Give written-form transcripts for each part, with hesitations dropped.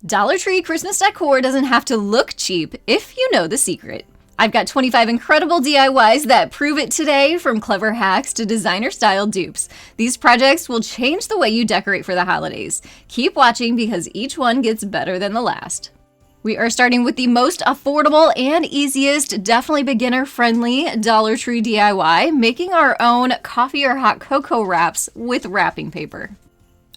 Dollar Tree Christmas decor doesn't have to look cheap if you know the secret. I've got 25 incredible DIYs that prove it today, from clever hacks to designer-style dupes. These projects will change the way you decorate for the holidays. Keep watching because each one gets better than the last. We are starting with the most affordable and easiest, definitely beginner-friendly Dollar Tree DIY, making our own coffee or hot cocoa wraps with wrapping paper.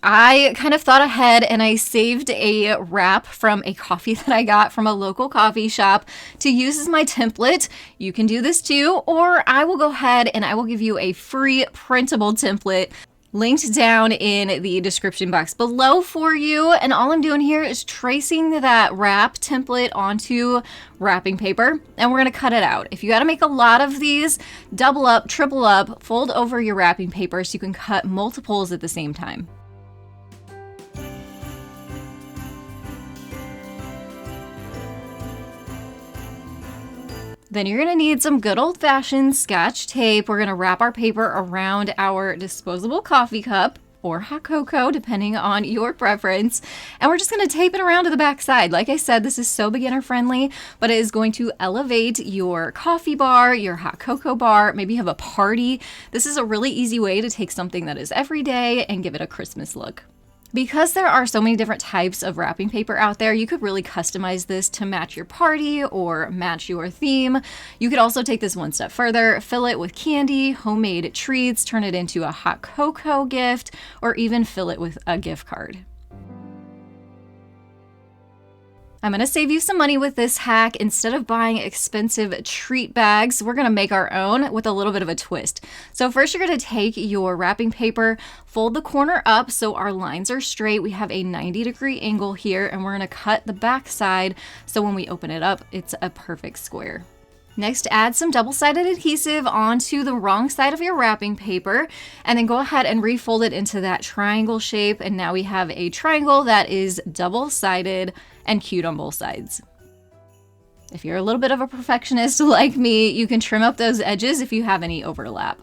I kind of thought ahead and I saved a wrap from a coffee that I got from a local coffee shop to use as my template. You can do this too, or I will go ahead and I will give you a free printable template linked down in the description box below for you. And all I'm doing here is tracing that wrap template onto wrapping paper, and we're going to cut it out. If you got to make a lot of these, double up, triple up, fold over your wrapping paper so you can cut multiples at the same time. Then you're gonna need some good old-fashioned Scotch tape. We're gonna wrap our paper around our disposable coffee cup or hot cocoa, depending on your preference. And we're just gonna tape it around to the back side. Like I said, this is so beginner friendly, but it is going to elevate your coffee bar, your hot cocoa bar. Maybe you have a party. This is a really easy way to take something that is everyday and give it a Christmas look. Because there are so many different types of wrapping paper out there, you could really customize this to match your party or match your theme. You could also take this one step further, fill it with candy, homemade treats, turn it into a hot cocoa gift, or even fill it with a gift card. I'm going to save you some money with this hack. Instead of buying expensive treat bags, we're going to make our own with a little bit of a twist. So first you're going to take your wrapping paper, fold the corner up so our lines are straight. We have a 90-degree angle here, and we're going to cut the back side so when we open it up, it's a perfect square. Next, add some double-sided adhesive onto the wrong side of your wrapping paper, and then go ahead and refold it into that triangle shape. And now we have a triangle that is double-sided and cute on both sides. If you're a little bit of a perfectionist like me, you can trim up those edges if you have any overlap.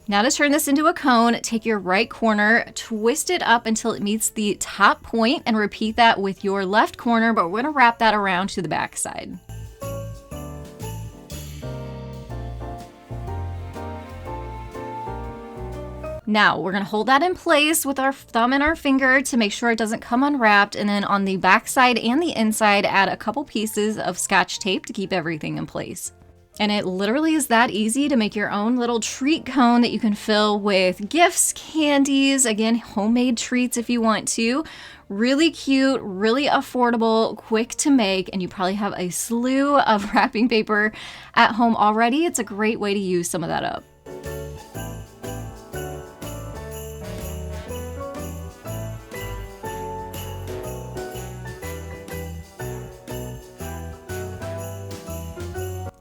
Now to turn this into a cone, take your right corner, twist it up until it meets the top point, and repeat that with your left corner, but we're going to wrap that around to the back side. Now we're going to hold that in place with our thumb and our finger to make sure it doesn't come unwrapped, and then on the back side and the inside, add a couple pieces of Scotch tape to keep everything in place. And it literally is that easy to make your own little treat cone that you can fill with gifts, candies, again, homemade treats if you want to. Really cute, really affordable, quick to make, and you probably have a slew of wrapping paper at home already. It's a great way to use some of that up.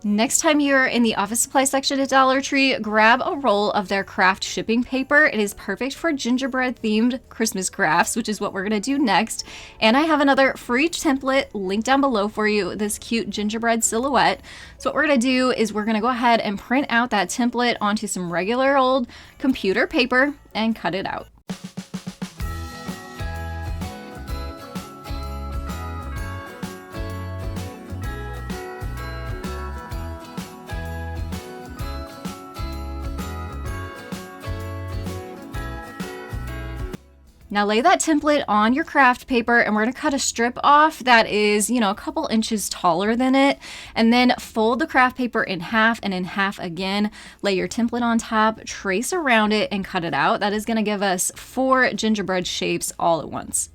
Next time you're in the office supply section at Dollar Tree, grab a roll of their craft shipping paper. It is perfect for gingerbread themed Christmas crafts, which is what we're gonna do next. And I have another free template linked down below for you, this cute gingerbread silhouette. So what we're gonna do is we're gonna go ahead and print out that template onto some regular old computer paper and cut it out. Now lay that template on your craft paper, and we're going to cut a strip off that is, a couple inches taller than it, and then fold the craft paper in half and in half again. Lay your template on top, trace around it, and cut it out. That is going to give us 4 gingerbread shapes all at once.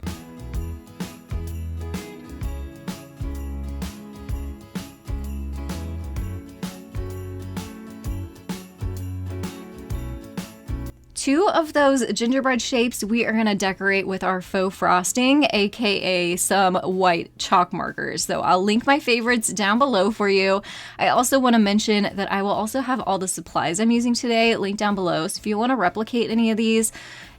Two of those gingerbread shapes we are going to decorate with our faux frosting, aka some white chalk markers. So I'll link my favorites down below for you. I also want to mention that I will also have all the supplies I'm using today linked down below. So if you want to replicate any of these,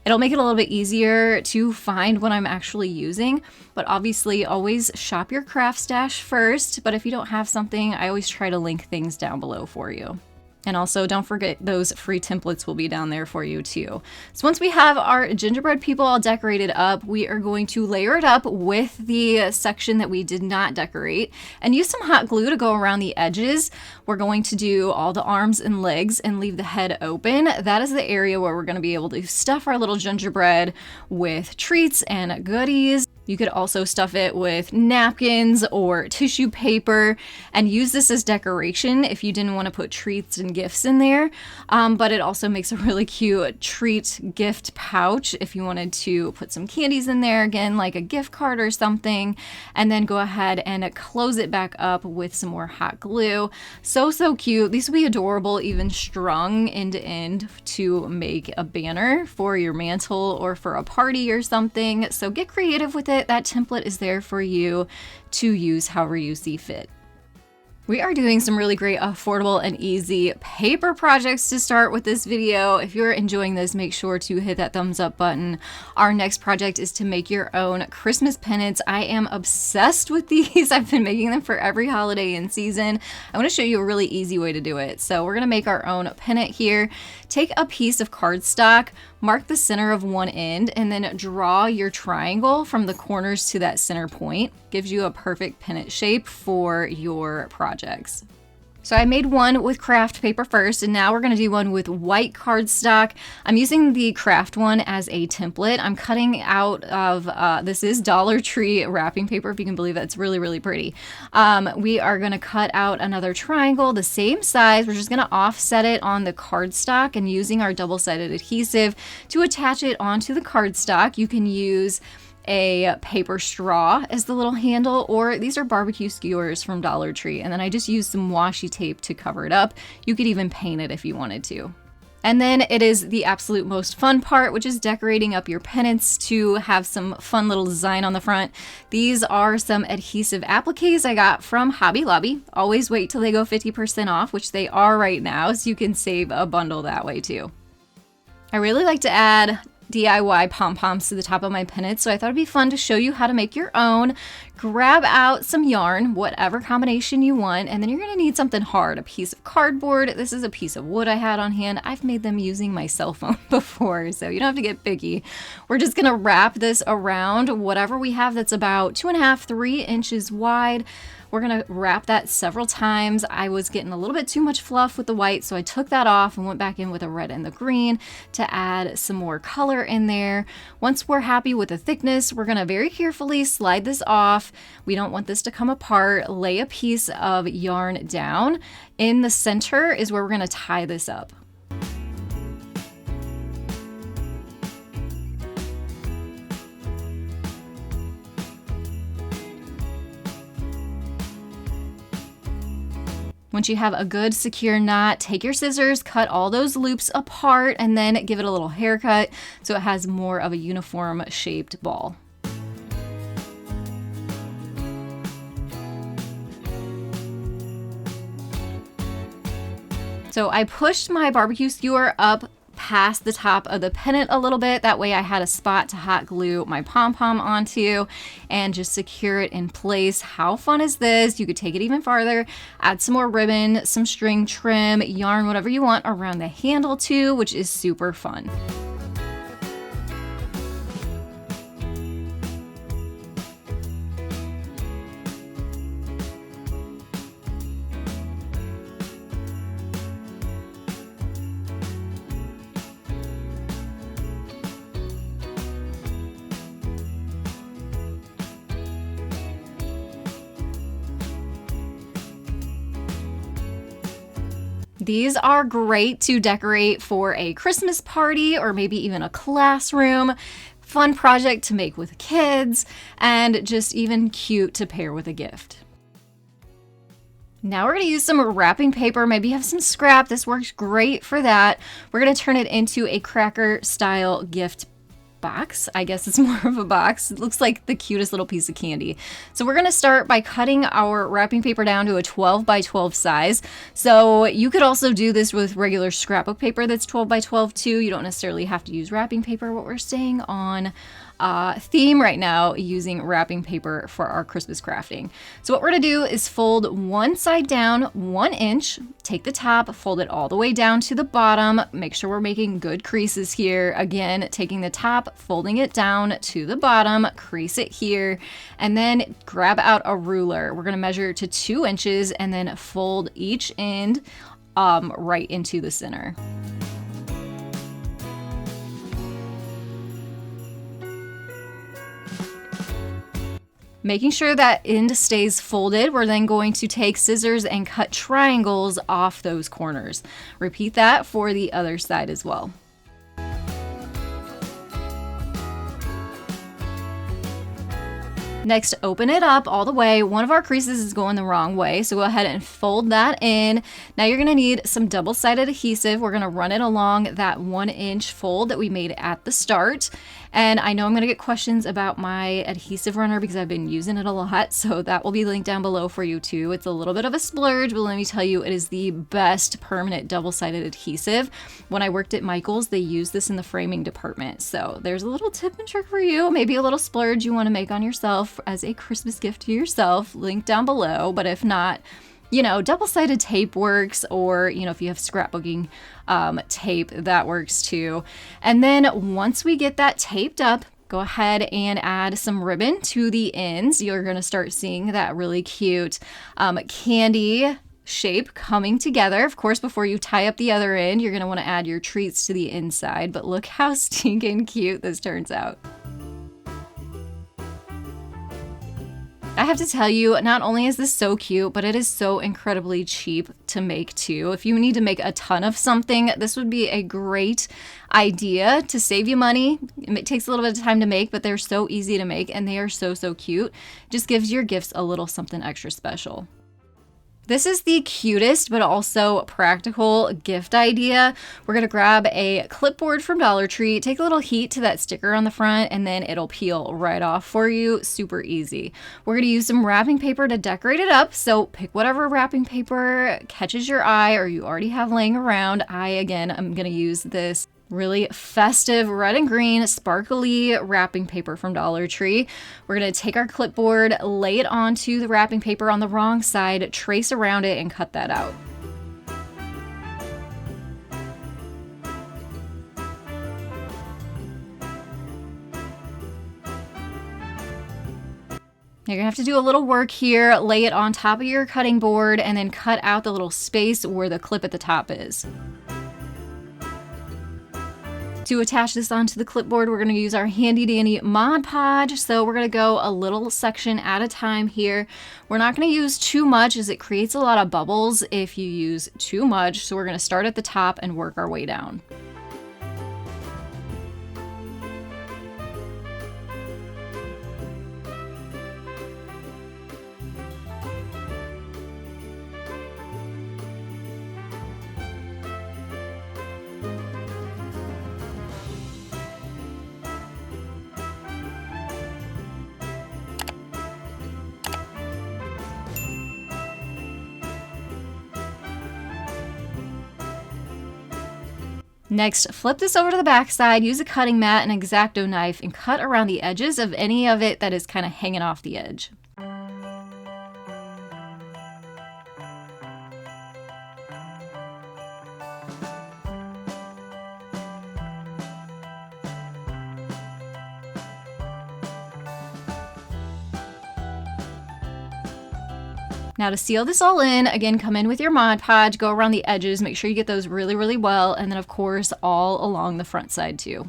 it'll make it a little bit easier to find what I'm actually using. But obviously always shop your craft stash first. But if you don't have something, I always try to link things down below for you. And also don't forget those free templates will be down there for you too. So once we have our gingerbread people all decorated up, we are going to layer it up with the section that we did not decorate and use some hot glue to go around the edges. We're going to do all the arms and legs and leave the head open. That is the area where we're going to be able to stuff our little gingerbread with treats and goodies. You could also stuff it with napkins or tissue paper and use this as decoration if you didn't want to put treats and gifts in there. But it also makes a really cute treat gift pouch if you wanted to put some candies in there, again, like a gift card or something, and then go ahead and close it back up with some more hot glue. So cute. These will be adorable, even strung end to end to make a banner for your mantle or for a party or something. So get creative with it. That template is there for you to use however you see fit. We are doing some really great, affordable, and easy paper projects to start with this video. If you're enjoying this, make sure to hit that thumbs up button. Our next project is to make your own Christmas pennants. I am obsessed with these. I've been making them for every holiday and season. I want to show you a really easy way to do it. So we're going to make our own pennant here. Take a piece of cardstock, mark the center of one end, and then draw your triangle from the corners to that center point. Gives you a perfect pennant shape for your projects. So I made one with craft paper first, and now we're going to do one with white cardstock. I'm using the craft one as a template. I'm cutting out of, this is Dollar Tree wrapping paper, if you can believe that. It's really, really pretty. We are going to cut out another triangle the same size. We're just going to offset it on the cardstock and using our double-sided adhesive to attach it onto the cardstock. You can use a paper straw as the little handle, or these are barbecue skewers from Dollar Tree, and then I just used some washi tape to cover it up. You could even paint it if you wanted to. And then it is the absolute most fun part, which is decorating up your pennants to have some fun little design on the front. These are some adhesive appliques I got from Hobby Lobby. Always wait till they go 50% off, which they are right now, so you can save a bundle that way too. I really like to add DIY pom-poms to the top of my pennant, so I thought it'd be fun to show you how to make your own. Grab out some yarn, whatever combination you want, and then you're going to need something hard, a piece of cardboard. This is a piece of wood I had on hand. I've made them using my cell phone before, so you don't have to get picky. We're just going to wrap this around whatever we have that's about 2.5 to 3 inches wide. We're going to wrap that several times. I was getting a little bit too much fluff with the white, so I took that off and went back in with the red and the green to add some more color in there. Once we're happy with the thickness, we're going to very carefully slide this off. We don't want this to come apart. Lay a piece of yarn down. In the center is where we're going to tie this up. Once you have a good secure knot, take your scissors, cut all those loops apart, and then give it a little haircut so it has more of a uniform shaped ball. So I pushed my barbecue skewer up past the top of the pennant a little bit. That way I had a spot to hot glue my pom-pom onto and just secure it in place. How fun is this? You could take it even farther, add some more ribbon, some string trim, yarn, whatever you want around the handle too, which is super fun. These are great to decorate for a Christmas party or maybe even a classroom. Fun project to make with kids and just even cute to pair with a gift. Now we're going to use some wrapping paper. Maybe you have some scrap. This works great for that. We're going to turn it into a cracker style gift box. I guess it's more of a box. It looks like the cutest little piece of candy. So we're going to start by cutting our wrapping paper down to a 12 by 12 size. So you could also do this with regular scrapbook paper that's 12 by 12 too. You don't necessarily have to use wrapping paper. What we're staying on theme right now using wrapping paper for our Christmas crafting. So what we're gonna do is fold one side down 1 inch, take the top, fold it all the way down to the bottom, make sure we're making good creases here. Again, taking the top, folding it down to the bottom, crease it here, and then grab out a ruler. We're gonna measure to 2 inches and then fold each end right into the center. Making sure that end stays folded, we're then going to take scissors and cut triangles off those corners. Repeat that for the other side as well. Next, open it up all the way. One of our creases is going the wrong way, so go ahead and fold that in. Now you're gonna need some double-sided adhesive. We're gonna run it along that 1 inch fold that we made at the start. And I know I'm gonna get questions about my adhesive runner because I've been using it a lot, so that will be linked down below for you too. It's a little bit of a splurge, but let me tell you, it is the best permanent double-sided adhesive. When I worked at Michael's, they used this in the framing department. So there's a little tip and trick for you, maybe a little splurge you wanna make on yourself as a Christmas gift to yourself, linked down below. But if not, you know, double-sided tape works, or, you know, if you have scrapbooking tape, that works too. And then once we get that taped up, go ahead and add some ribbon to the ends. You're gonna start seeing that really cute candy shape coming together. Of course, before you tie up the other end, you're gonna wanna add your treats to the inside, but look how stinking cute this turns out. I have to tell you, not only is this so cute, but it is so incredibly cheap to make too. If you need to make a ton of something, this would be a great idea to save you money. It takes a little bit of time to make, but they're so easy to make and they are so, so cute. Just gives your gifts a little something extra special. This is the cutest but also practical gift idea. We're gonna grab a clipboard from Dollar Tree, take a little heat to that sticker on the front, and then it'll peel right off for you. Super easy. We're gonna use some wrapping paper to decorate it up. So pick whatever wrapping paper catches your eye or you already have laying around. I'm gonna use this really festive red and green sparkly wrapping paper from Dollar Tree. We're going to take our clipboard, lay it onto the wrapping paper on the wrong side, trace around it, and cut that out. You're gonna have to do a little work here, lay it on top of your cutting board, and then cut out the little space where the clip at the top is. To attach this onto the clipboard, we're going to use our handy dandy Mod Podge. So we're going to go a little section at a time here. We're not going to use too much as it creates a lot of bubbles if you use too much. So we're going to start at the top and work our way down. Next, flip this over to the back side, use a cutting mat and an X-Acto knife, and cut around the edges of any of it that is kind of hanging off the edge. Now to seal this all in, again, come in with your Mod Podge, go around the edges, make sure you get those really, really well, and then of course all along the front side too.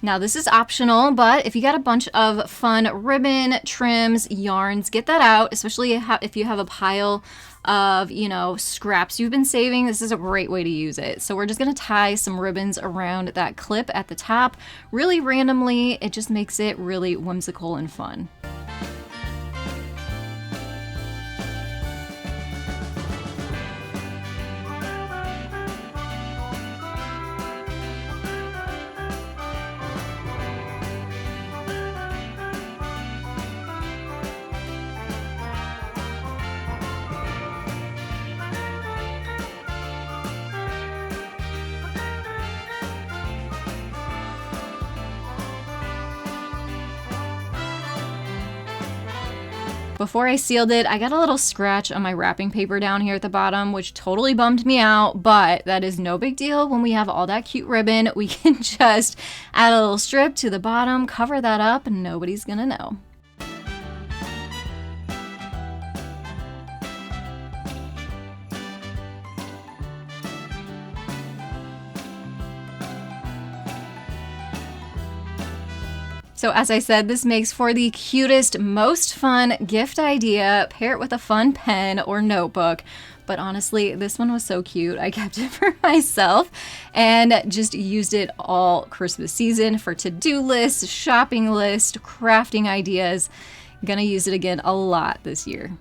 Now this is optional, but if you got a bunch of fun ribbon, trims, yarns, get that out, especially if you have a pile of, you know, scraps you've been saving. This is a great way to use it. So we're just going to tie some ribbons around that clip at the top really randomly. It just makes it really whimsical and fun. Before I sealed it, I got a little scratch on my wrapping paper down here at the bottom, which totally bummed me out, but that is no big deal. When we have all that cute ribbon, we can just add a little strip to the bottom, cover that up, and nobody's gonna know. So as I said, this makes for the cutest, most fun gift idea. Pair it with a fun pen or notebook. But honestly, this one was so cute. I kept it for myself and just used it all Christmas season for to-do lists, shopping list, crafting ideas. Gonna use it again a lot this year.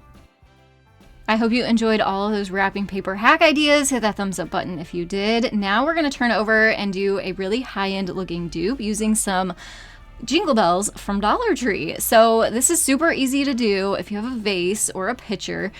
I hope you enjoyed all of those wrapping paper hack ideas. Hit that thumbs up button if you did. Now we're gonna turn over and do a really high-end looking dupe using some Jingle bells from Dollar Tree. So this is super easy to do if you have a vase or a pitcher.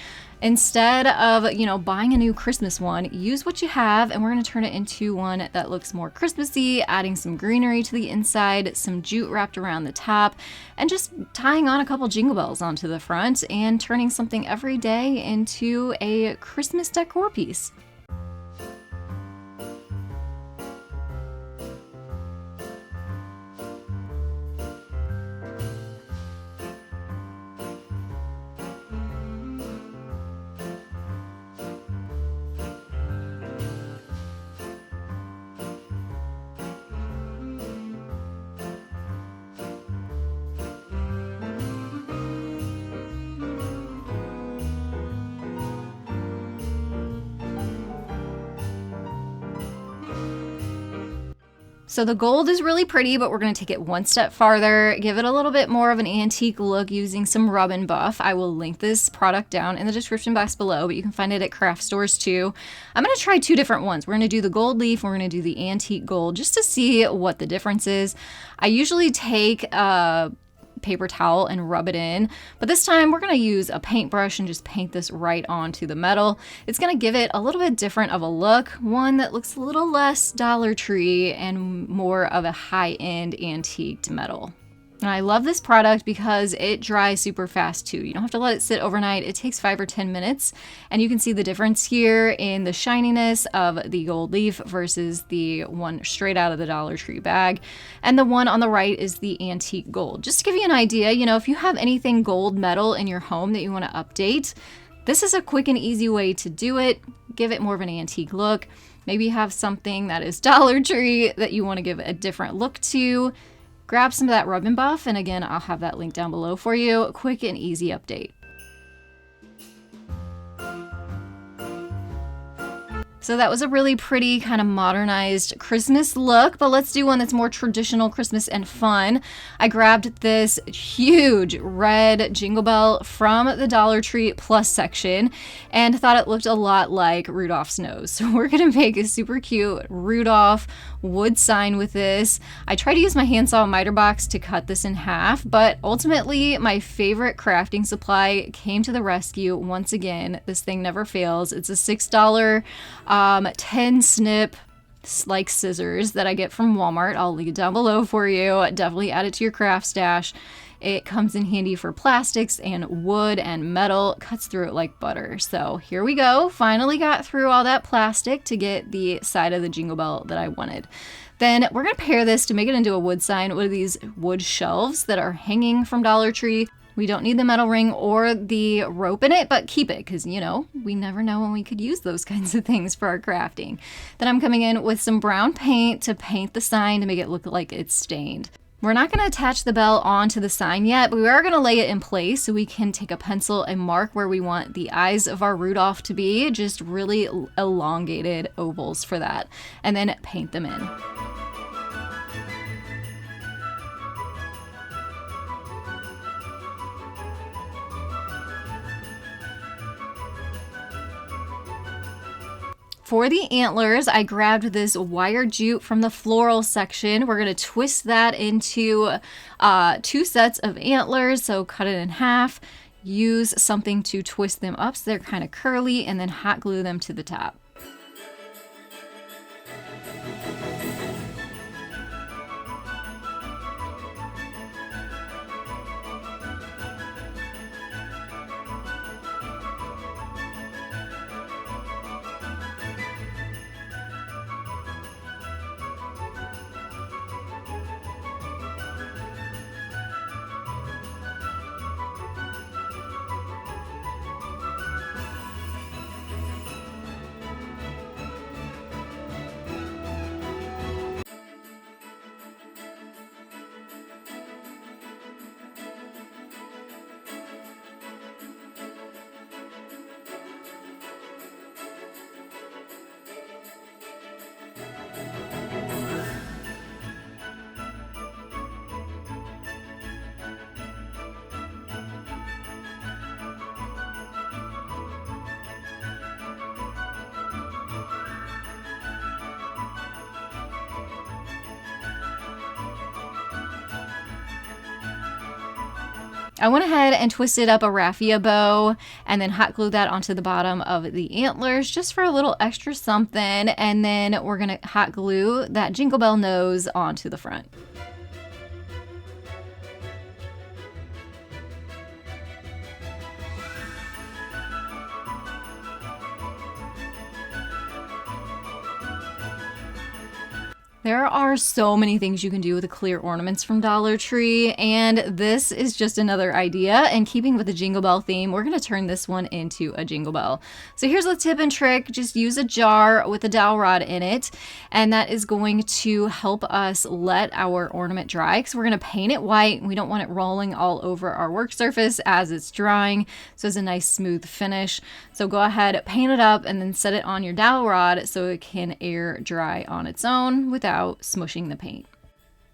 Instead of, buying a new Christmas one, use what you have, and we're going to turn it into one that looks more Christmassy, adding some greenery to the inside, some jute wrapped around the top, and just tying on a couple jingle bells onto the front and turning something every day into a Christmas decor piece. So the gold is really pretty, but we're going to take it one step farther, give it a little bit more of an antique look using some rub and buff. I will link this product down in the description box below, but you can find it at craft stores too. I'm going to try two different ones. We're going to do the gold leaf, we're going to do the antique gold just to see what the difference is. I usually take a paper towel and rub it in, but this time we're going to use a paintbrush and just paint this right onto the metal. It's going to give it a little bit different of a look, one that looks a little less Dollar Tree and more of a high-end antiqued metal. And I love this product because it dries super fast too. You don't have to let it sit overnight. It takes 5 or 10 minutes, and you can see the difference here in the shininess of the gold leaf versus the one straight out of the Dollar Tree bag. And the one on the right is the antique gold. Just to give you an idea, if you have anything gold metal in your home that you want to update, this is a quick and easy way to do it. Give it more of an antique look. Maybe you have something that is Dollar Tree that you want to give a different look to. Grab some of that rub and buff, and again, I'll have that link down below for you. Quick and easy update. So that was a really pretty kind of modernized Christmas look, but let's do one that's more traditional Christmas and fun. I grabbed this huge red jingle bell from the Dollar Tree Plus section and thought it looked a lot like Rudolph's nose. So we're gonna make a super cute Rudolph wood sign with this. I tried to use my handsaw and miter box to cut this in half, but ultimately my favorite crafting supply came to the rescue once again. This thing never fails. It's a $6 10 snip like scissors that I get from Walmart. I'll link it down below for you. Definitely add it to your craft stash. It comes in handy for plastics and wood and metal. Cuts through it like butter. So here we go. Finally got through all that plastic to get the side of the jingle bell that I wanted. Then we're going to pair this to make it into a wood sign with these wood shelves that are hanging from Dollar Tree. We don't need the metal ring or the rope in it, but keep it because, we never know when we could use those kinds of things for our crafting. Then I'm coming in with some brown paint to paint the sign to make it look like it's stained. We're not going to attach the bell onto the sign yet, but we are going to lay it in place so we can take a pencil and mark where we want the eyes of our Rudolph to be, just really elongated ovals for that, and then paint them in. For the antlers, I grabbed this wire jute from the floral section. We're going to twist that into 2 sets of antlers, so cut it in half. Use something to twist them up so they're kind of curly, and then hot glue them to the top. I went ahead and twisted up a raffia bow and then hot glued that onto the bottom of the antlers just for a little extra something. And then we're gonna hot glue that Jingle Bell nose onto the front. There are so many things you can do with the clear ornaments from Dollar Tree, and this is just another idea. And keeping with the Jingle Bell theme, we're going to turn this one into a Jingle Bell. So here's the tip and trick. Just use a jar with a dowel rod in it, and that is going to help us let our ornament dry, because we're going to paint it white. We don't want it rolling all over our work surface as it's drying, so it's a nice smooth finish. So go ahead, paint it up, and then set it on your dowel rod so it can air dry on its own without smushing the paint.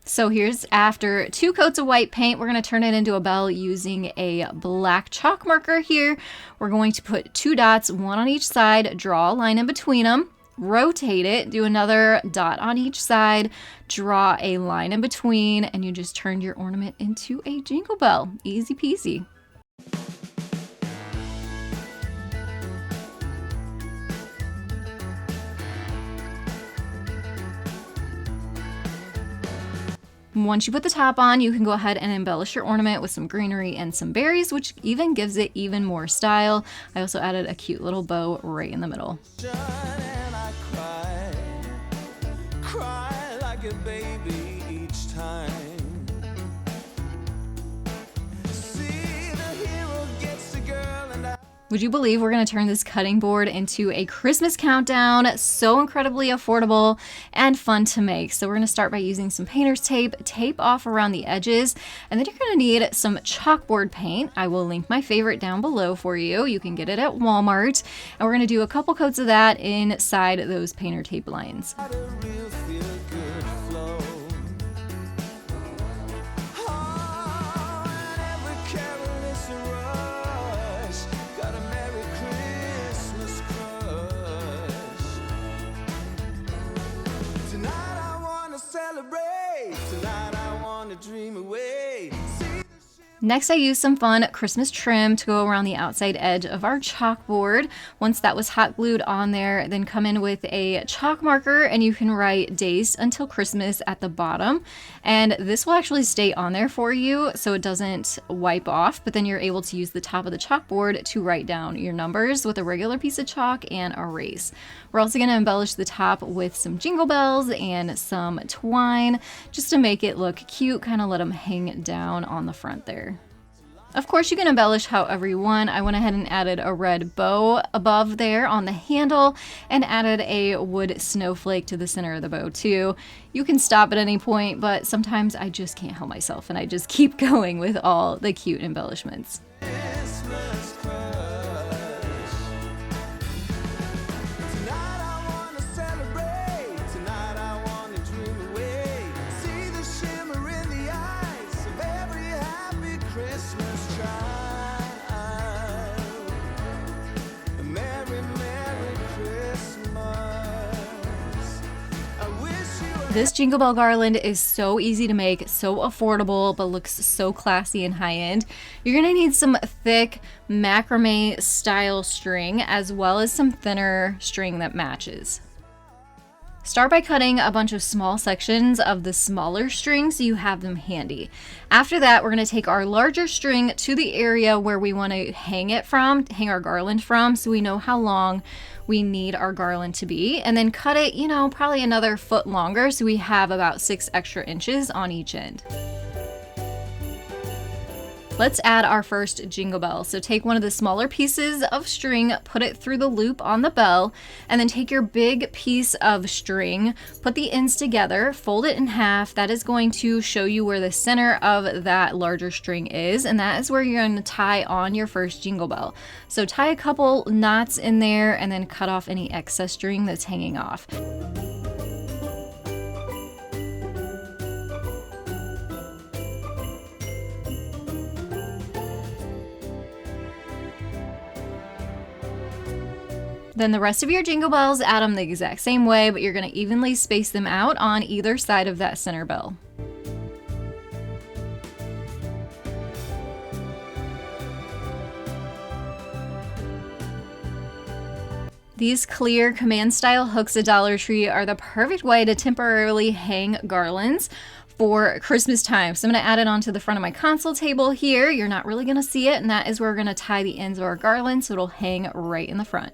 So here's after 2 coats of white paint. We're going to turn it into a bell using a black chalk marker here. We're going to put 2 dots, 1 on each side, draw a line in between them, rotate it, do another dot on each side, draw a line in between, and you just turned your ornament into a Jingle Bell. Easy peasy. Once you put the top on, you can go ahead and embellish your ornament with some greenery and some berries, which even gives it even more style. I also added a cute little bow right in the middle. And I cry like a baby each time. See, the hero gets the girl and I... Would you believe we're going to turn this cutting board into a Christmas countdown? So incredibly affordable and fun to make. So we're going to start by using some painter's tape, tape off around the edges, and then you're going to need some chalkboard paint. I will link my favorite down below for you. You can get it at Walmart. And we're going to do a couple coats of that inside those painter tape lines. Next, I used some fun Christmas trim to go around the outside edge of our chalkboard. Once that was hot glued on there, then come in with a chalk marker and you can write days until Christmas at the bottom. And this will actually stay on there for you so it doesn't wipe off, but then you're able to use the top of the chalkboard to write down your numbers with a regular piece of chalk and erase. We're also going to embellish the top with some jingle bells and some twine just to make it look cute, kind of let them hang down on the front there. Of course, you can embellish however you want. I went ahead and added a red bow above there on the handle and added a wood snowflake to the center of the bow too. You can stop at any point, but sometimes I just can't help myself and I just keep going with all the cute embellishments. This Jingle Bell garland is so easy to make, so affordable, but looks so classy and high-end. You're gonna need some thick macrame style string as well as some thinner string that matches. Start by cutting a bunch of small sections of the smaller string so you have them handy. After that, we're going to take our larger string to the area where we want to hang our garland from, so we know how long we need our garland to be, and then cut it, probably another foot longer so we have about 6 extra inches on each end. Let's add our first jingle bell. So take one of the smaller pieces of string, put it through the loop on the bell, and then take your big piece of string, put the ends together, fold it in half. That is going to show you where the center of that larger string is, and that is where you're going to tie on your first jingle bell. So tie a couple knots in there and then cut off any excess string that's hanging off. Then the rest of your jingle bells, add them the exact same way, but you're going to evenly space them out on either side of that center bell. These clear command style hooks at Dollar Tree are the perfect way to temporarily hang garlands for Christmas time. So I'm going to add it onto the front of my console table here. You're not really going to see it, and that is where we're going to tie the ends of our garland so it'll hang right in the front.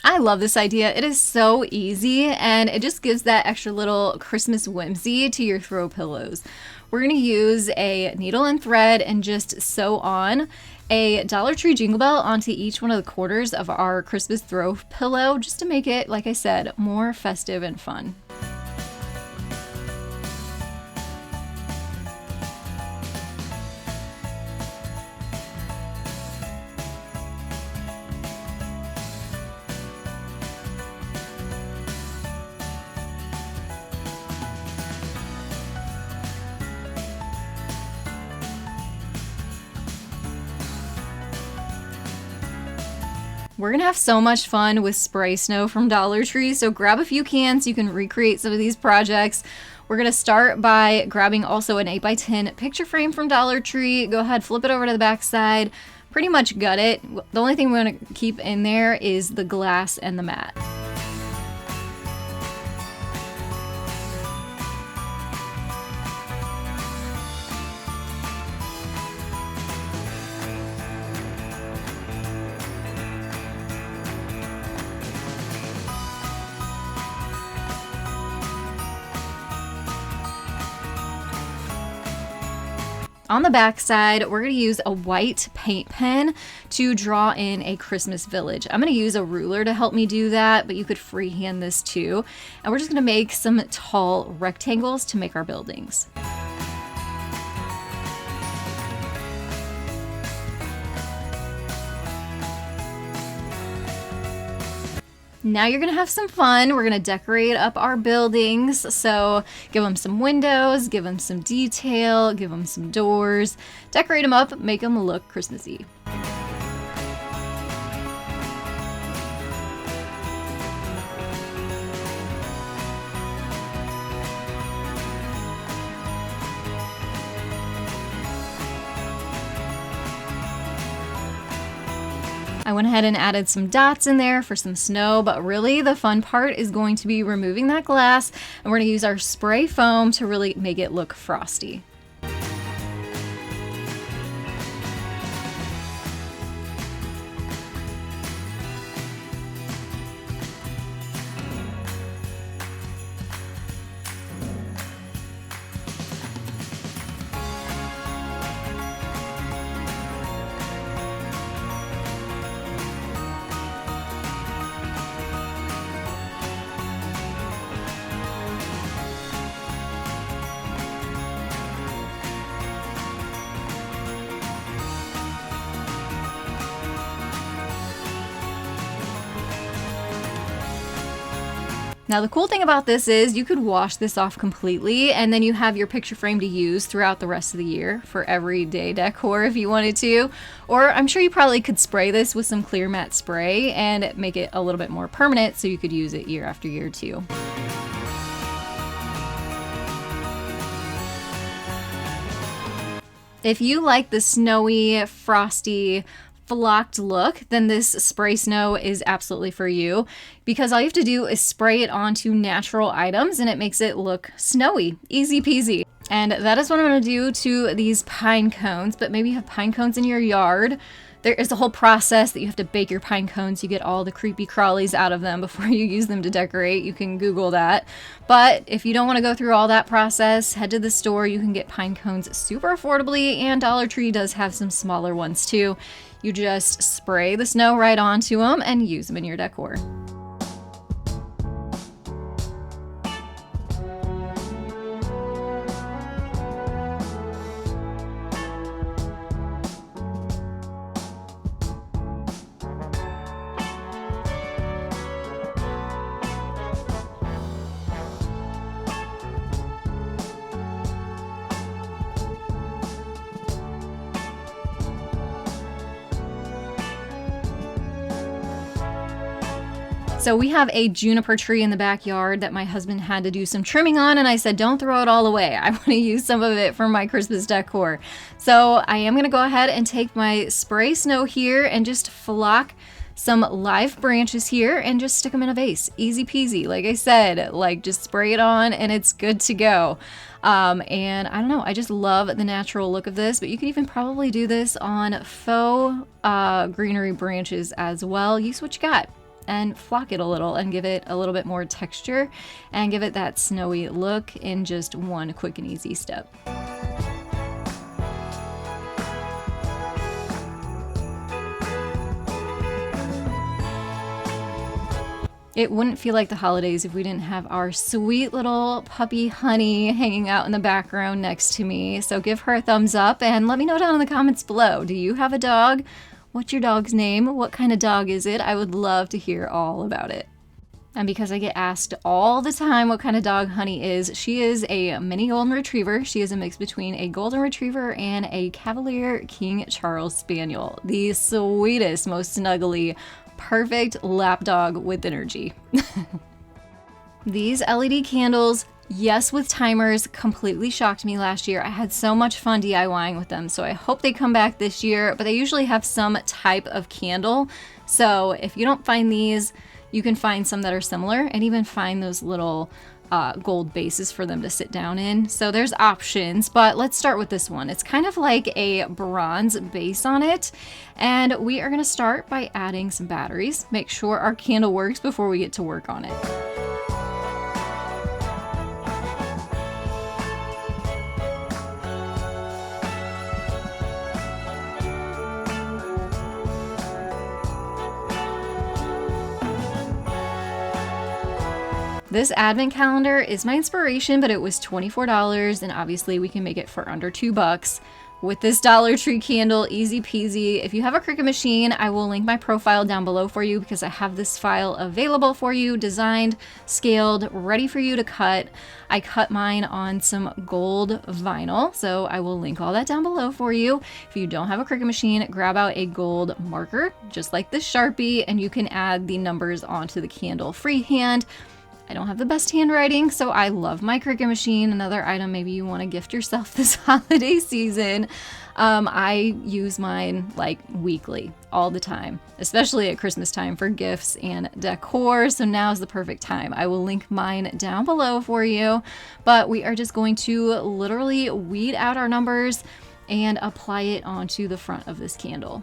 I love this idea. It is so easy and it just gives that extra little Christmas whimsy to your throw pillows. We're going to use a needle and thread and just sew on a Dollar Tree Jingle Bell onto each one of the quarters of our Christmas throw pillow just to make it, like I said, more festive and fun. We're gonna have so much fun with spray snow from Dollar Tree, so grab a few cans so you can recreate some of these projects. We're gonna start by grabbing also an 8x10 picture frame from Dollar Tree. Go ahead, flip it over to the back side, pretty much gut it. The only thing we're gonna keep in there is the glass and the mat. On the back side, we're going to use a white paint pen to draw in a Christmas village. I'm going to use a ruler to help me do that, but you could freehand this too. And we're just going to make some tall rectangles to make our buildings. Now you're gonna have some fun. We're gonna decorate up our buildings. So give them some windows, give them some detail, give them some doors, decorate them up, make them look Christmassy. I went ahead and added some dots in there for some snow, but really the fun part is going to be removing that glass, and we're going to use our spray foam to really make it look frosty. Now the cool thing about this is you could wash this off completely and then you have your picture frame to use throughout the rest of the year for everyday decor if you wanted to. Or I'm sure you probably could spray this with some clear matte spray and make it a little bit more permanent so you could use it year after year too. If you like the snowy, frosty, flocked look, then this spray snow is absolutely for you, because all you have to do is spray it onto natural items and it makes it look snowy. Easy peasy. And that is what I'm going to do to these pine cones, but maybe you have pine cones in your yard. There is a whole process that you have to bake your pine cones. You get all the creepy crawlies out of them before you use them to decorate. You can Google that. But if you don't want to go through all that process, head to the store. You can get pine cones super affordably, and Dollar Tree does have some smaller ones too. You just spray the snow right onto them and use them in your decor. So we have a juniper tree in the backyard that my husband had to do some trimming on, and I said, don't throw it all away. I want to use some of it for my Christmas decor. So I am going to go ahead and take my spray snow here and just flock some live branches here and just stick them in a vase. Easy peasy. Like I said, like just spray it on and it's good to go. And I don't know, I just love the natural look of this, but you can even probably do this on faux greenery branches as well. Use what you got and flock it a little and give it a little bit more texture and give it that snowy look in just one quick and easy step. It wouldn't feel like the holidays if we didn't have our sweet little puppy Honey hanging out in the background next to me. So give her a thumbs up and let me know down in the comments below. Do you have a dog? What's your dog's name? What kind of dog is it? I would love to hear all about it. And because I get asked all the time what kind of dog Honey is, she is a mini golden retriever. She is a mix between a golden retriever and a Cavalier King Charles Spaniel. The sweetest, most snuggly, perfect lapdog with energy. These LED candles, yes, with timers, completely shocked me last year. I had so much fun DIYing with them, so I hope they come back this year, but they usually have some type of candle. So if you don't find these, you can find some that are similar and even find those little gold bases for them to sit down in. So there's options, but let's start with this one. It's kind of like a bronze base on it. And we are gonna start by adding some batteries. Make sure our candle works before we get to work on it. This advent calendar is my inspiration, but it was $24, and obviously we can make it for under $2. With this Dollar Tree candle, easy peasy. If you have a Cricut machine, I will link my profile down below for you because I have this file available for you, designed, scaled, ready for you to cut. I cut mine on some gold vinyl, so I will link all that down below for you. If you don't have a Cricut machine, grab out a gold marker, just like this Sharpie, and you can add the numbers onto the candle freehand. I don't have the best handwriting, so I love my Cricut machine. Another item maybe you want to gift yourself this holiday season. I use mine like weekly, all the time, especially at Christmas time for gifts and decor. So now is the perfect time. I will link mine down below for you, but we are just going to literally weed out our numbers and apply it onto the front of this candle.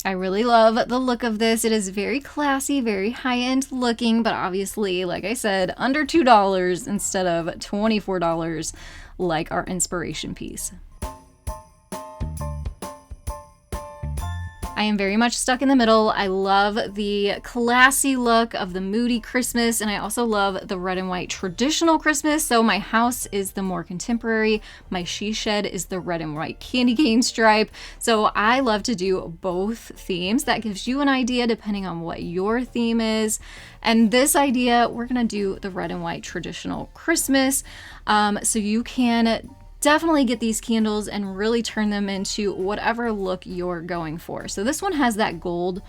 I really love the look of this. It is very classy, very high-end looking, but obviously, like I said, under $2 instead of $24 like our inspiration piece. I am very much stuck in the middle. I love the classy look of the moody Christmas, and I also love the red and white traditional Christmas. So my house is the more contemporary. My she shed is the red and white candy cane stripe. So I love to do both themes. That gives you an idea depending on what your theme is. And this idea, we're gonna do the red and white traditional Christmas. So you can definitely get these candles and really turn them into whatever look you're going for. So this one has that gold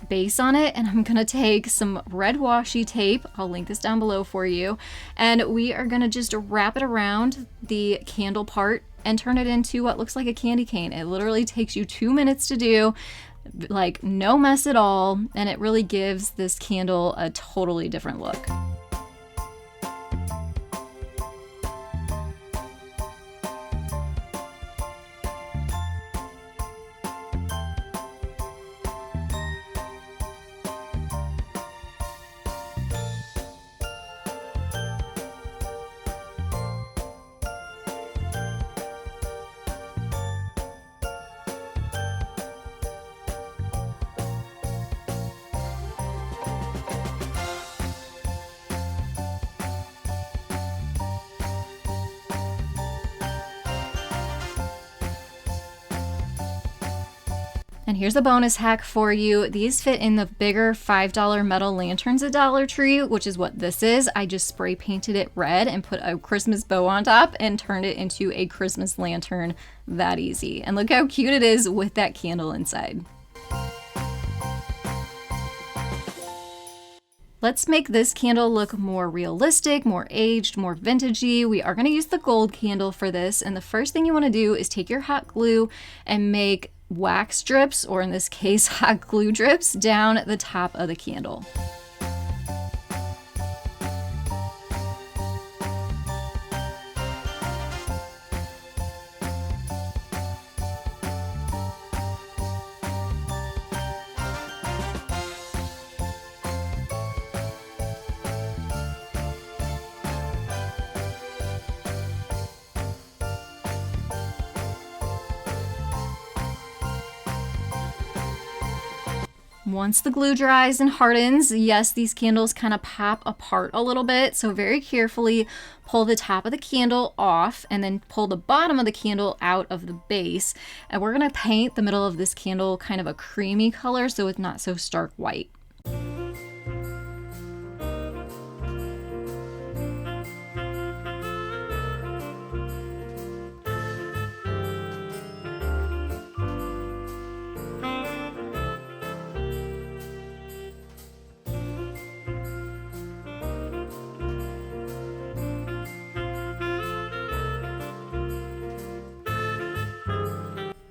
base on it, and I'm gonna take some red washi tape, I'll link this down below for you, and we are gonna just wrap it around the candle part and turn it into what looks like a candy cane. It literally takes you 2 minutes to do, like no mess at all, and it really gives this candle a totally different look. And here's a bonus hack for you. These fit in the bigger $5 metal lanterns at Dollar Tree, which is what this is. I just spray painted it red and put a Christmas bow on top and turned it into a Christmas lantern. That easy. And look how cute it is with that candle inside. Let's make this candle look more realistic, more aged, more vintagey. We are going to use the gold candle for this. And the first thing you want to do is take your hot glue and make wax drips, or in this case, hot glue drips, down the top of the candle. Once the glue dries and hardens, yes, these candles kind of pop apart a little bit. So very carefully pull the top of the candle off and then pull the bottom of the candle out of the base. And we're going to paint the middle of this candle kind of a creamy color so it's not so stark white.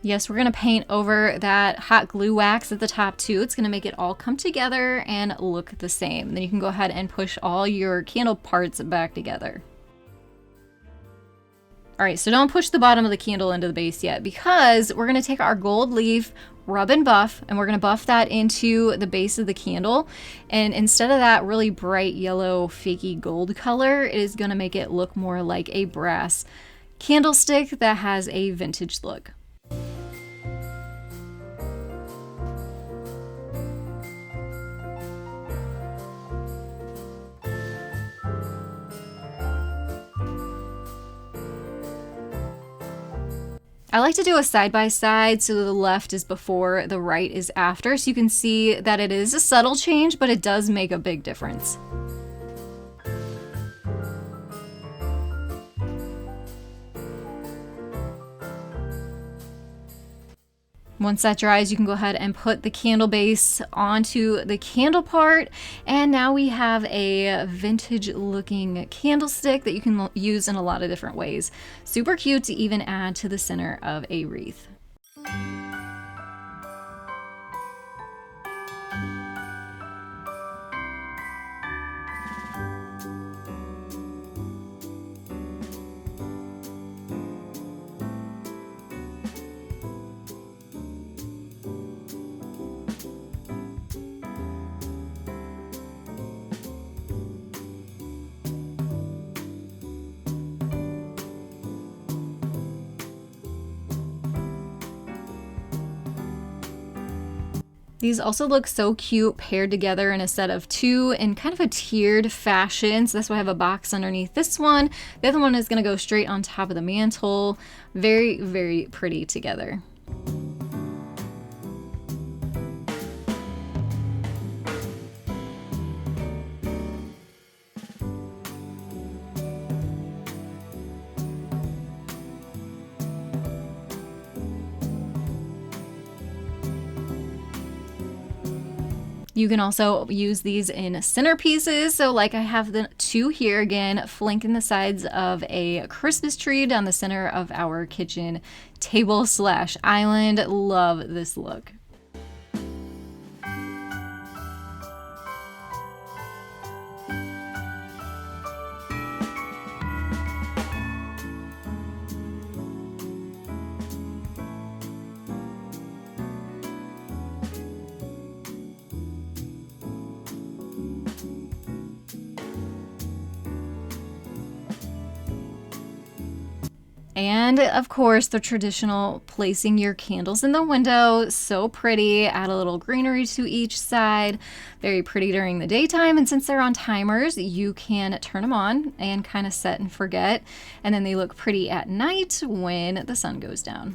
Yes, we're going to paint over that hot glue wax at the top too. It's going to make it all come together and look the same. Then you can go ahead and push all your candle parts back together. All right, so don't push the bottom of the candle into the base yet, because we're going to take our gold leaf, rub and buff, and we're going to buff that into the base of the candle. And instead of that really bright yellow fakey gold color, it is going to make it look more like a brass candlestick that has a vintage look. I like to do a side-by-side so the left is before, the right is after, so you can see that it is a subtle change, but it does make a big difference. Once that dries, you can go ahead and put the candle base onto the candle part. And now we have a vintage looking candlestick that you can use in a lot of different ways. Super cute to even add to the center of a wreath. These also look so cute paired together in a set of two in kind of a tiered fashion. So that's why I have a box underneath this one. The other one is going to go straight on top of the mantle. Very, very pretty together. You can also use these in centerpieces. So like I have the two here again, flanking the sides of a Christmas tree down the center of our kitchen table / island. Love this look. And of course, the traditional placing your candles in the window. So pretty. Add a little greenery to each side. Very pretty during the daytime. And since they're on timers, you can turn them on and kind of set and forget. And then they look pretty at night when the sun goes down.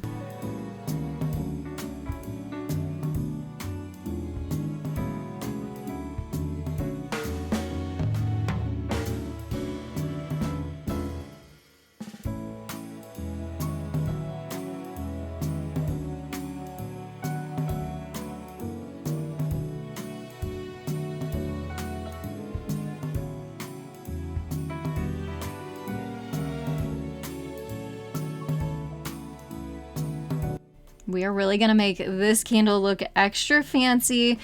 We are really gonna make this candle look extra fancy.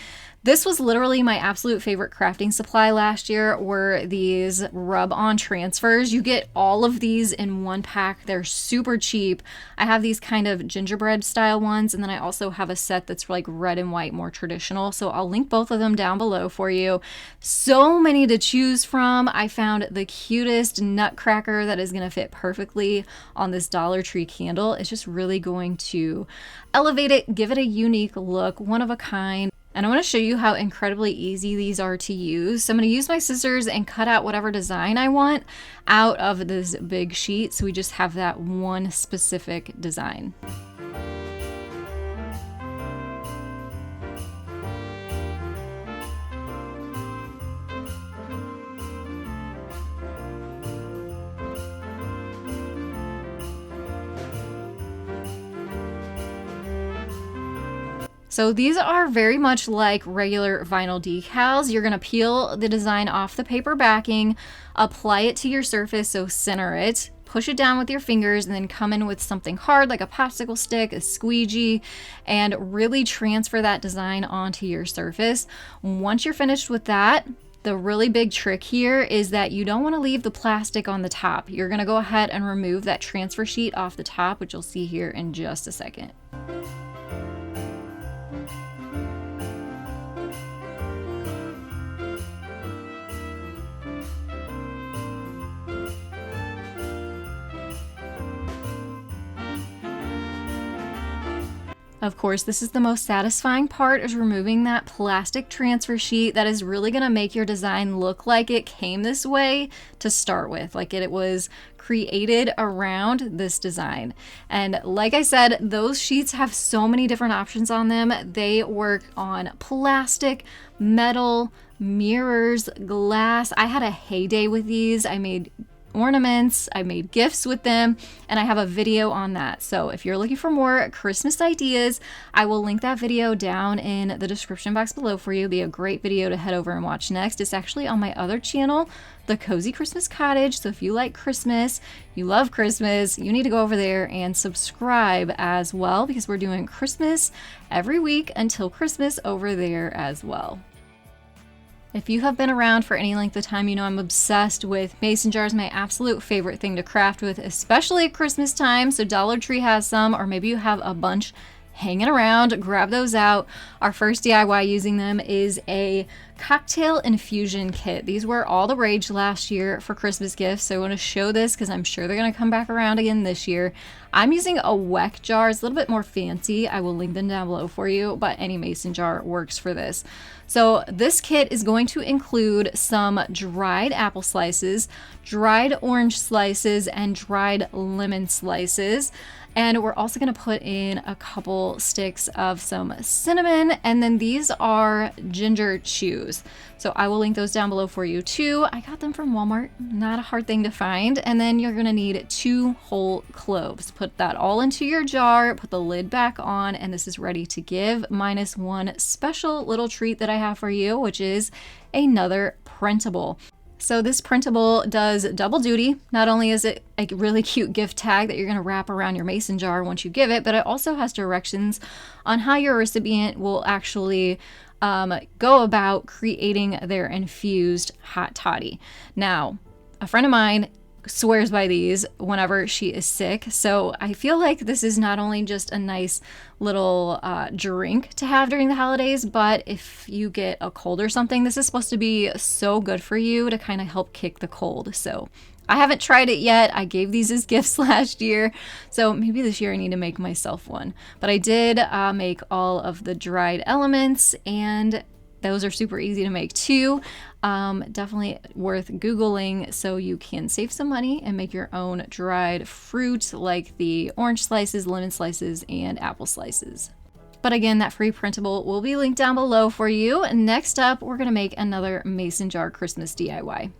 This was literally my absolute favorite crafting supply last year, were these rub-on transfers. You get all of these in one pack. They're super cheap. I have these kind of gingerbread style ones, and then I also have a set that's like red and white, more traditional. So I'll link both of them down below for you. So many to choose from. I found the cutest nutcracker that is gonna fit perfectly on this Dollar Tree candle. It's just really going to elevate it, give it a unique look, one of a kind. And I want to show you how incredibly easy these are to use. So I'm going to use my scissors and cut out whatever design I want out of this big sheet, so we just have that one specific design. So these are very much like regular vinyl decals. You're gonna peel the design off the paper backing, apply it to your surface, so center it, push it down with your fingers, and then come in with something hard like a popsicle stick, a squeegee, and really transfer that design onto your surface. Once you're finished with that, the really big trick here is that you don't want to leave the plastic on the top. You're gonna go ahead and remove that transfer sheet off the top, which you'll see here in just a second. Of course, this is the most satisfying part, is removing that plastic transfer sheet. That is really gonna make your design look like it came this way to start with, like it was created around this design. And like I said, those sheets have so many different options on them. They work on plastic, metal, mirrors, glass. I had a heyday with these. I made ornaments, I made gifts with them, and I have a video on that. So if you're looking for more Christmas ideas, I will link that video down in the description box below for you. It'll be a great video to head over and watch next. It's actually on my other channel, The Cozy Christmas Cottage. So if you like Christmas, you love Christmas, you need to go over there and subscribe as well, because we're doing Christmas every week until Christmas over there as well. If you have been around for any length of time, you know I'm obsessed with mason jars, my absolute favorite thing to craft with, especially at Christmas time. So Dollar Tree has some, or maybe you have a bunch hanging around, grab those out. Our first DIY using them is a cocktail infusion kit. These were all the rage last year for Christmas gifts, so I want to show this because I'm sure they're going to come back around again this year. I'm using a Weck jar. It's a little bit more fancy. I will link them down below for you, but any mason jar works for this. So this kit is going to include some dried apple slices, dried orange slices, and dried lemon slices. And we're also going to put in a couple sticks of some cinnamon, and then these are ginger chews. So I will link those down below for you too. I got them from Walmart, not a hard thing to find. And then you're going to need 2 whole cloves. Put that all into your jar, put the lid back on, and this is ready to give, minus one special little treat that I have for you, which is another printable. So this printable does double duty. Not only is it a really cute gift tag that you're going to wrap around your mason jar once you give it, but it also has directions on how your recipient will actually go about creating their infused hot toddy. Now, a friend of mine swears by these whenever she is sick. So I feel like this is not only just a nice little drink to have during the holidays, but if you get a cold or something, this is supposed to be so good for you to kind of help kick the cold. So I haven't tried it yet. I gave these as gifts last year, so maybe this year I need to make myself one. But I did make all of the dried elements, and those are super easy to make too. Definitely worth Googling so you can save some money and make your own dried fruit like the orange slices, lemon slices, and apple slices. But again, that free printable will be linked down below for you. Next up, we're gonna make another mason jar Christmas DIY.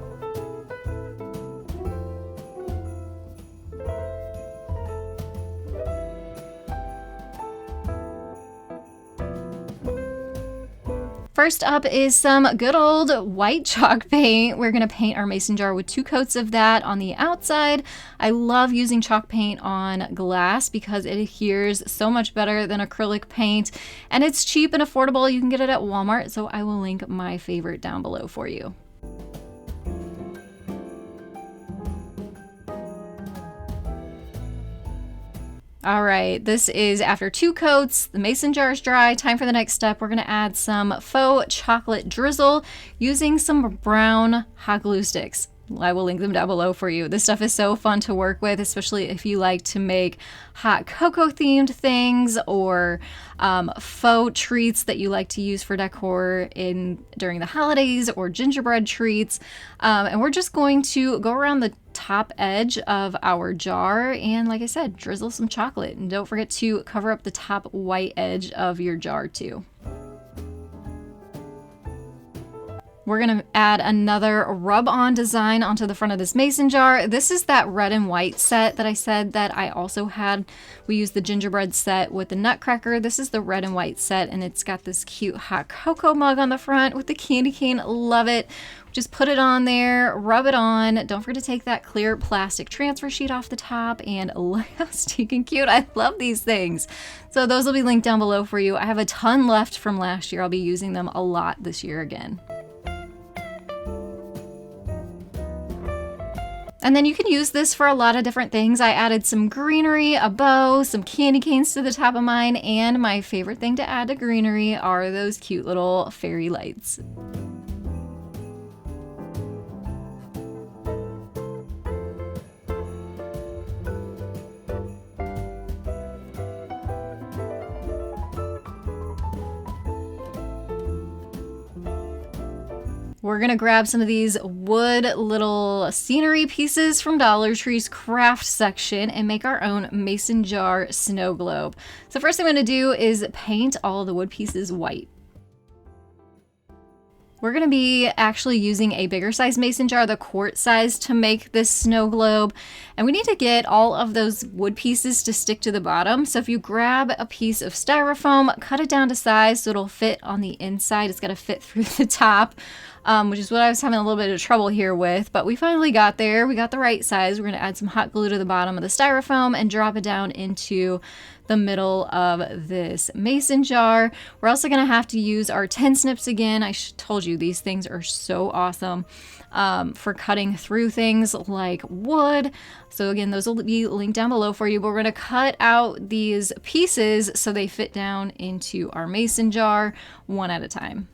First up is some good old white chalk paint. We're going to paint our mason jar with 2 coats of that on the outside. I love using chalk paint on glass because it adheres so much better than acrylic paint, and it's cheap and affordable. You can get it at Walmart, so I will link my favorite down below for you. All right, this is after 2 coats, the mason jar is dry. Time for the next step. We're gonna add some faux chocolate drizzle using some brown hot glue sticks. I will link them down below for you. This stuff is so fun to work with, especially if you like to make hot cocoa themed things or faux treats that you like to use for decor during the holidays, or gingerbread treats. And we're just going to go around the top edge of our jar and, like I said, drizzle some chocolate. And don't forget to cover up the top white edge of your jar too. We're going to add another rub-on design onto the front of this mason jar. This is that red and white set that I said that I also had. We used the gingerbread set with the nutcracker. This is the red and white set, and it's got this cute hot cocoa mug on the front with the candy cane. Love it. Just put it on there, rub it on. Don't forget to take that clear plastic transfer sheet off the top, and look how stinking cute. I love these things. So those will be linked down below for you. I have a ton left from last year. I'll be using them a lot this year again. And then you can use this for a lot of different things. I added some greenery, a bow, some candy canes to the top of mine, and my favorite thing to add to greenery are those cute little fairy lights. We're gonna grab some of these wood little scenery pieces from Dollar Tree's craft section and make our own mason jar snow globe. So first thing I'm gonna do is paint all of the wood pieces white. We're gonna be actually using a bigger size mason jar, the quart size, to make this snow globe. And we need to get all of those wood pieces to stick to the bottom. So if you grab a piece of styrofoam, cut it down to size so it'll fit on the inside. It's gotta fit through the top, which is what I was having a little bit of trouble here with, but we finally got there. We got the right size. We're gonna add some hot glue to the bottom of the styrofoam and drop it down into the middle of this mason jar. We're also gonna have to use our tin snips again. I told you these things are so awesome for cutting through things like wood. So again, those will be linked down below for you, but we're gonna cut out these pieces so they fit down into our mason jar one at a time.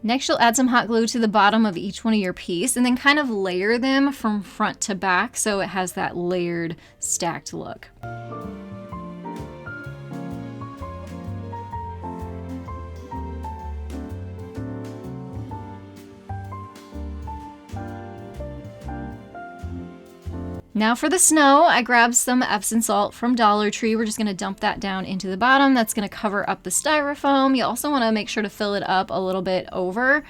Next, you'll add some hot glue to the bottom of each one of your piece and then kind of layer them from front to back so it has that layered, stacked look. Now for the snow, I grabbed some Epsom salt from Dollar Tree. We're just gonna dump that down into the bottom. That's gonna cover up the styrofoam. You also wanna make sure to fill it up a little bit over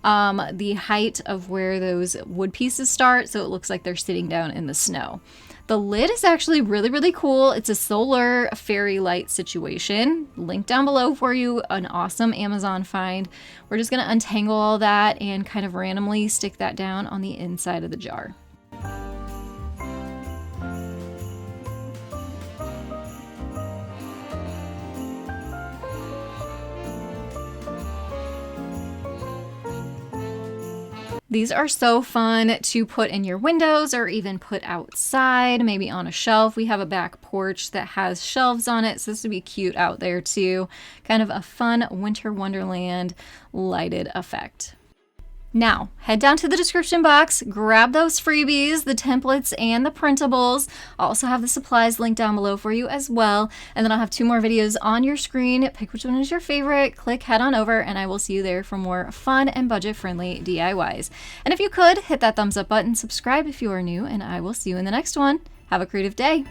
the height of where those wood pieces start, so it looks like they're sitting down in the snow. The lid is actually really, really cool. It's a solar fairy light situation. Link down below for you, an awesome Amazon find. We're just gonna untangle all that and kind of randomly stick that down on the inside of the jar. These are so fun to put in your windows or even put outside, maybe on a shelf. We have a back porch that has shelves on it, so this would be cute out there too. Kind of a fun winter wonderland lighted effect. Now, head down to the description box, grab those freebies, the templates and the printables. I'll also have the supplies linked down below for you as well. And then I'll have 2 more videos on your screen. Pick which one is your favorite, click head on over, and I will see you there for more fun and budget-friendly DIYs. And if you could, hit that thumbs up button, subscribe if you are new, and I will see you in the next one. Have a creative day.